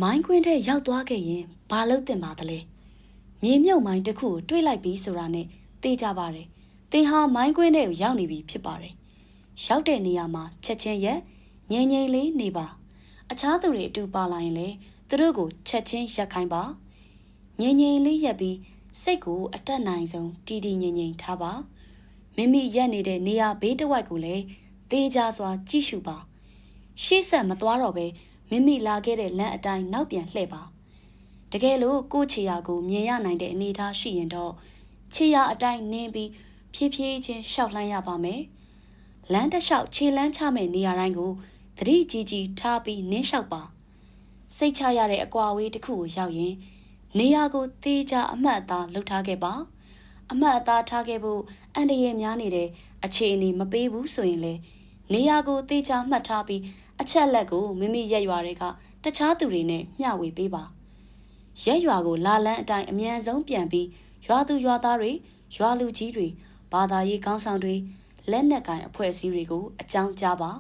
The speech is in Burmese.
မိုင်းကွင်းထဲရောက်သွားခဲ့ရင်ဘာလုပ်တင်ပါသလဲမြေမြုပ်မိုင်းတစ်ခုကိုတွေးလိုက်ပြီးဆိုတာနဲ့သိကြပါတယ်သင်ဟာမိုင်းကွင်းထဲကိုရောက်နေပြီဖြစ်ပါတယ်ရောက်တဲ့နေရာမှာချက်ချင်းရက်ငြိမ်ငြိမ်လေးနေပါအခြားသူတွေအတူပါလာရင်လည်းသူတို့ကိုချက်ချင်းရက်ခိုင်းပါငြိမ်ငြိမ်လေးရက်ပြီးစိတ်ကိုအတက်နိုင်ဆုံးတည်တည်ငြိမ်ငြိမ်ထားပါမိမိရက်နေတဲ့နေရာဘေးတစ်ဝိုက်ကိုလည်းသေချာစွာကြည့်ရှုပါရှေ့ဆက်မသွားတော့ပဲမိမိလာခဲ့တဲ့လမ်းအတိုင်းနောက်ပြန်လှည့်ပါတကယ်လို့ကိုယ့်ခြေရာကိုမြင်ရနိုင်တဲ့အနေအထားရှိရင်တော့ခြေရာအတိုင်းနင်းပြီးဖြည်းဖြည်းချင်းရှောက်လှမ်းရပါမယ်လမ်းတစ်လျှောက်ခြေလမ်းချမဲ့နေရာတိုင်းကိုသတိကြီးကြီးထားပြီးနင်းလျှောက်ပါစိတ်ချရတဲ့အကွာအဝေးတစ်ခုကိုရောက်ရင်နေရာကိုသေချာအမှတ်အသားလှုပ်ထားခဲ့ပါအမှတ်အသားထားခဲ့ဖို့အန္တရာယ်များနေတဲ့အခြေအနေမပေးဘူးဆိုရင်လေနေရာကိုသေချာမှတ်ထားပြီးအချက်လက်ကိုမိမိရက်ရွာတွေကတခြားသူတွေနဲ့မျှဝေပေးပါရက်ရွာကိုလာလန်းအတိုင်းအမြန်ဆုံးပြန်ပြီးရွာသူရွာသားတွေရွာလူကြီးတွေဘာသာရေးခေါင်းဆောင်တွေလက်နက်ကိုင်အဖွဲ့အစည်းတွေကိုအကြောင်းကြားပါ